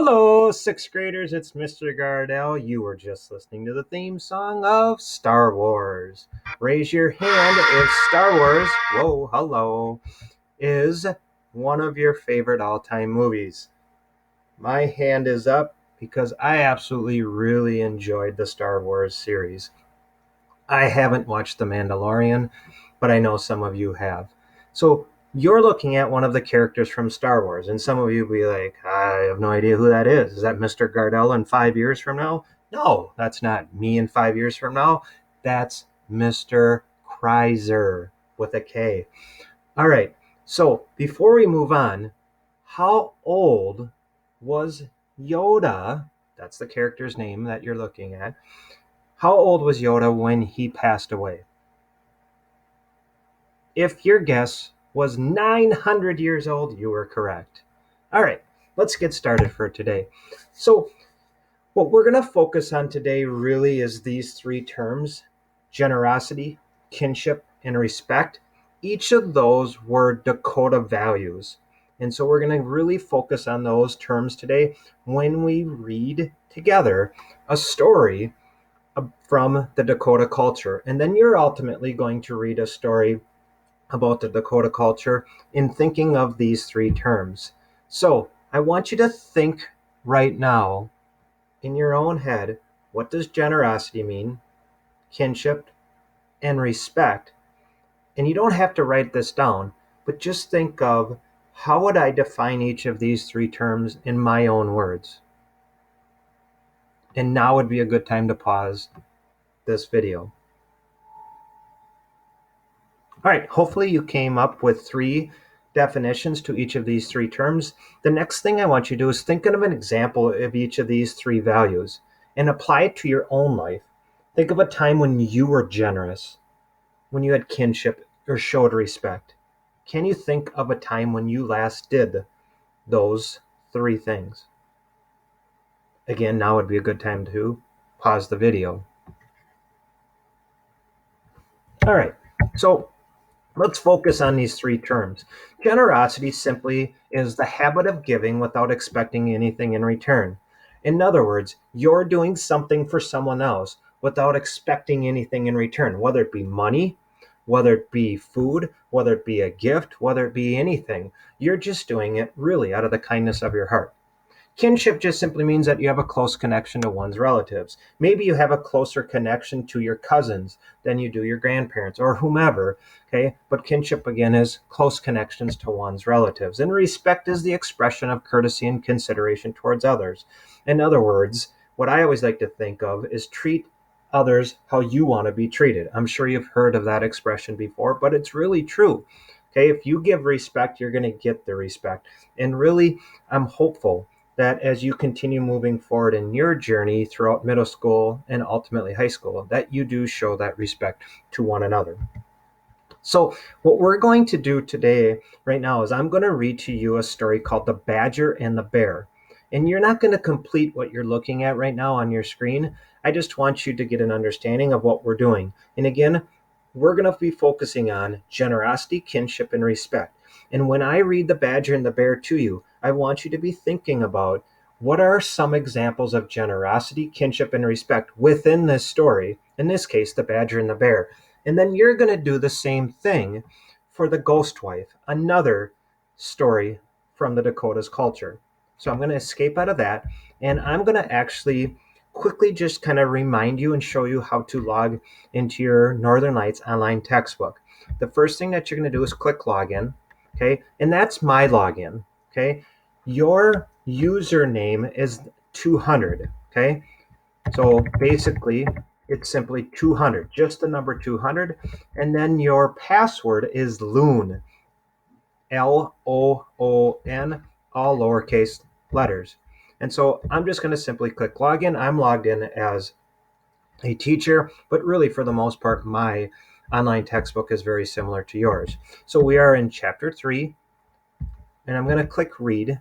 Hello, sixth graders. It's Mr. Gardell. You were just listening to the theme song of Star Wars. Raise your hand if Star Wars, whoa, hello, is one of your favorite all-time movies. My hand is up because I absolutely really enjoyed the Star Wars series. I haven't watched The Mandalorian, but I know some of you have. So you're looking at one of the characters from Star Wars, and some of you will be like, I have no idea who that is. Is that Mr. Gardell in 5 years from now? No, that's not me in 5 years from now. That's Mr. Kreiser with a K. All right, so before we move on, how old was Yoda? That's the character's name that you're looking at. How old was Yoda when he passed away? If your guess was 900 years old, you were correct. All right, let's get started for today. So, what we're going to focus on today really is these three terms: generosity, kinship, and respect. Each of those were Dakota values. And so we're going to really focus on those terms today when we read together a story from the Dakota culture. And then you're ultimately going to read a story about the Dakota culture in thinking of these three terms. So I want you to think right now in your own head, what does generosity mean, kinship, and respect? And you don't have to write this down, but just think of, how would I define each of these three terms in my own words? And now would be a good time to pause this video. All right, hopefully you came up with three definitions to each of these three terms. The next thing I want you to do is think of an example of each of these three values and apply it to your own life. Think of a time when you were generous, when you had kinship or showed respect. Can you think of a time when you last did those three things? Again, now would be a good time to pause the video. All right, so let's focus on these three terms. Generosity simply is the habit of giving without expecting anything in return. In other words, you're doing something for someone else without expecting anything in return, whether it be money, whether it be food, whether it be a gift, whether it be anything. You're just doing it really out of the kindness of your heart. Kinship just simply means that you have a close connection to one's relatives. Maybe you have a closer connection to your cousins than you do your grandparents or whomever, okay? But kinship, again, is close connections to one's relatives. And respect is the expression of courtesy and consideration towards others. In other words, what I always like to think of is treat others how you want to be treated. I'm sure you've heard of that expression before, but it's really true. Okay, if you give respect, you're going to get the respect. And really, I'm hopeful that as you continue moving forward in your journey throughout middle school and ultimately high school, that you do show that respect to one another. So what we're going to do today, right now, is I'm going to read to you a story called The Badger and the Bear. And you're not going to complete what you're looking at right now on your screen. I just want you to get an understanding of what we're doing. And again, we're going to be focusing on generosity, kinship, and respect. And when I read The Badger and the Bear to you, I want you to be thinking about, what are some examples of generosity, kinship, and respect within this story, in this case, The Badger and the Bear. And then you're going to do the same thing for The Ghost Wife, another story from the Dakota's culture. So I'm going to escape out of that, and I'm going to actually quickly just kind of remind you and show you how to log into your Northern Lights online textbook. The first thing that you're going to do is click login, okay? And that's my login, okay? Your username is 200, okay? So basically, it's simply 200, just the number 200. And then your password is Loon, Loon, all lowercase letters. And so I'm just going to simply click login. I'm logged in as a teacher, but really for the most part, my online textbook is very similar to yours. So we are in chapter 3, and I'm going to click read.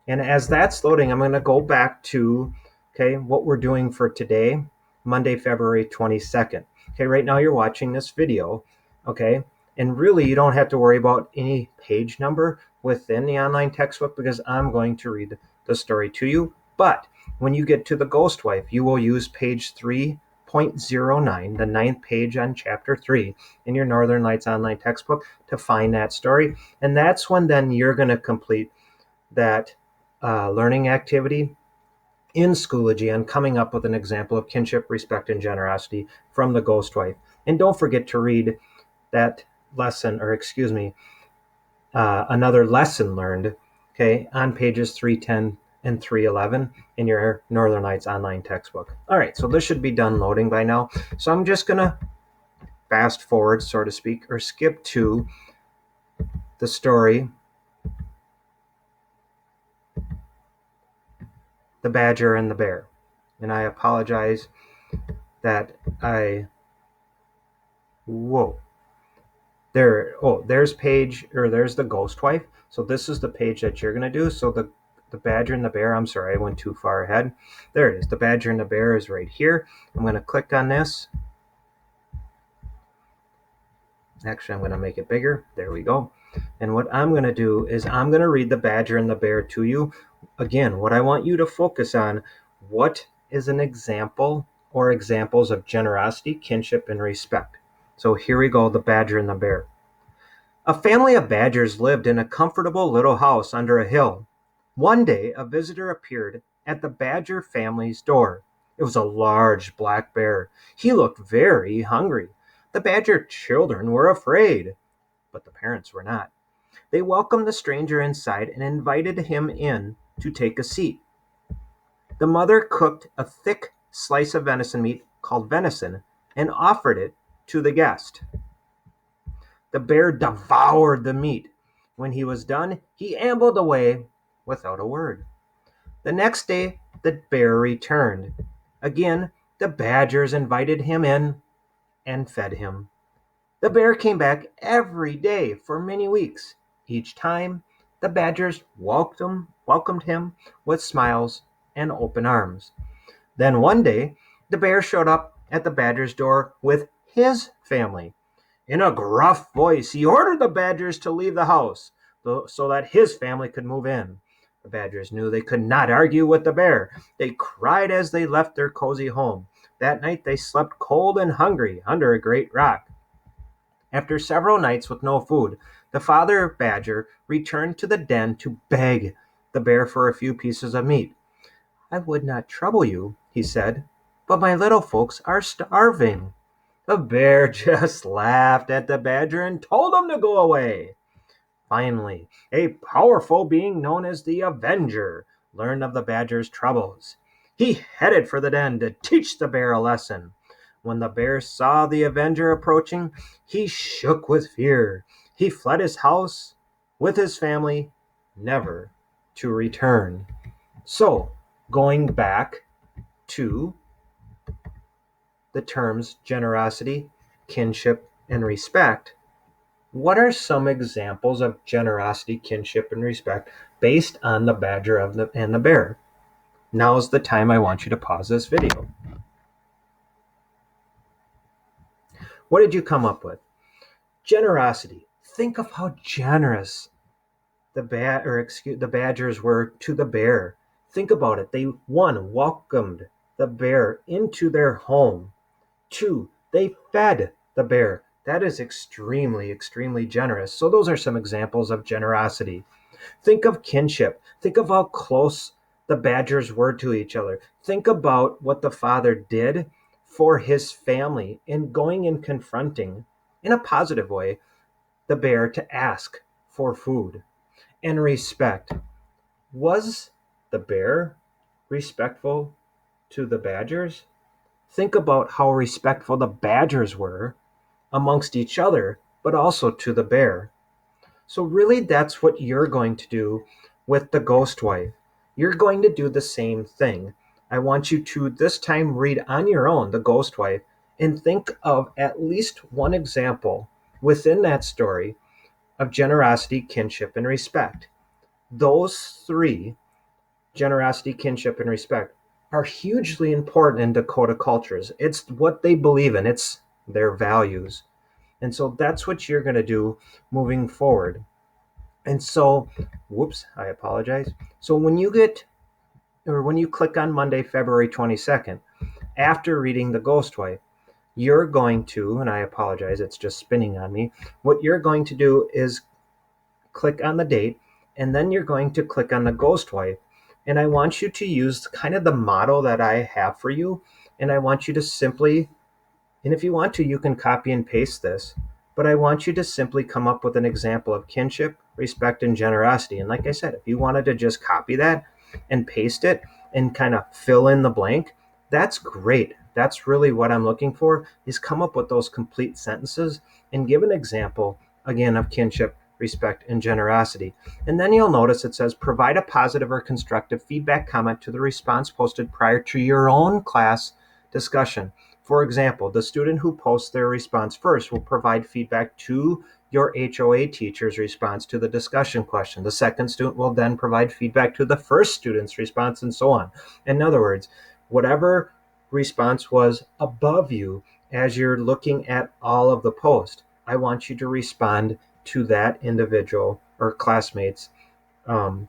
And as that's loading, I'm going to go back to, okay, what we're doing for today, Monday, February 22nd. Okay, right now you're watching this video, okay? And really, you don't have to worry about any page number within the online textbook because I'm going to read the story to you. But when you get to the ghost wife, you will use page 3.09, the ninth page on chapter 3 in your Northern Lights online textbook to find that story. And that's when then you're going to complete that learning activity in Schoology on coming up with an example of kinship, respect, and generosity from the ghost wife. And don't forget to read that lesson, or excuse me, another lesson learned, okay, on pages 310 and 311 in your Northern Lights online textbook. All right, so this should be done loading by now. So I'm just going to fast forward, so to speak, or skip to the story, The Badger and the Bear. And I apologize that there's the ghost wife. So this is the page that you're going to do. So the badger and the bear, I'm sorry, I went too far ahead. There it is. The badger and the bear is right here. I'm going to click on this. Actually, I'm going to make it bigger. There we go. And what I'm going to do is I'm going to read the badger and the bear to you. Again, what I want you to focus on, what is an example or examples of generosity, kinship, and respect. So here we go, the badger and the bear. A family of badgers lived in a comfortable little house under a hill. One day, a visitor appeared at the badger family's door. It was a large black bear. He looked very hungry. The badger children were afraid, but the parents were not. They welcomed the stranger inside and invited him in to take a seat. The mother cooked a thick slice of venison meat called venison and offered it to the guest. The bear devoured the meat. When he was done, he ambled away without a word. The next day, the bear returned. Again, the badgers invited him in and fed him. The bear came back every day for many weeks. Each time, the badgers welcomed him with smiles and open arms. Then one day, the bear showed up at the badger's door with his family. In a gruff voice, he ordered the badgers to leave the house so that his family could move in. The badgers knew they could not argue with the bear. They cried as they left their cozy home. That night they slept cold and hungry under a great rock. After several nights with no food, the father badger returned to the den to beg the bear for a few pieces of meat. "I would not trouble you," he said, "but my little folks are starving." The bear just laughed at the badger and told him to go away. Finally, a powerful being known as the Avenger learned of the badger's troubles. He headed for the den to teach the bear a lesson. When the bear saw the Avenger approaching, he shook with fear. He fled his house with his family, never to return. So, going back to the terms generosity, kinship, and respect, what are some examples of generosity, kinship, and respect based on the badger and the bear? Now is the time I want you to pause this video. What did you come up with? Generosity. Think of how generous the badgers were to the bear. Think about it. They, one, welcomed the bear into their home. Two, they fed the bear. That is extremely, extremely generous. So those are some examples of generosity. Think of kinship. Think of how close the badgers were to each other. Think about what the father did for his family in going and confronting, in a positive way, the bear to ask for food. And respect. Was the bear respectful to the badgers? Think about how respectful the badgers were amongst each other, but also to the bear. So really, that's what you're going to do with the ghost wife. You're going to do the same thing. I want you to this time read on your own the ghost wife and think of at least one example within that story of generosity, kinship, and respect. Those three, generosity, kinship, and respect, are hugely important in Dakota cultures. It's what they believe in. It's their values. And so that's what you're going to do moving forward. And so, I apologize. So when you get or when you click on Monday, February 22nd, after reading The Ghost Wife, you're going to, and I apologize, it's just spinning on me. What you're going to do is click on the date, and then you're going to click on The Ghost Wife. And I want you to use kind of the model that I have for you. And I want you to simply, and if you want to, you can copy and paste this, but I want you to simply come up with an example of kinship, respect, and generosity. And like I said, if you wanted to just copy that and paste it and kind of fill in the blank, that's great. That's really what I'm looking for, is come up with those complete sentences and give an example again of kinship, respect, and generosity. And then you'll notice it says provide a positive or constructive feedback comment to the response posted prior to your own class discussion. For example, the student who posts their response first will provide feedback to your HOA teacher's response to the discussion question. The second student will then provide feedback to the first student's response, and so on. In other words, whatever response was above you as you're looking at all of the posts, I want you to respond to that individual or classmates' um,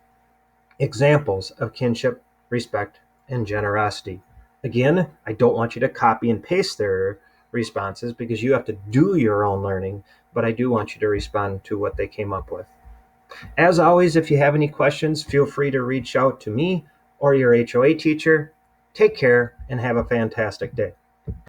examples of kinship, respect, and generosity. Again, I don't want you to copy and paste their responses because you have to do your own learning, but I do want you to respond to what they came up with. As always, if you have any questions, feel free to reach out to me or your HOA teacher. Take care and have a fantastic day.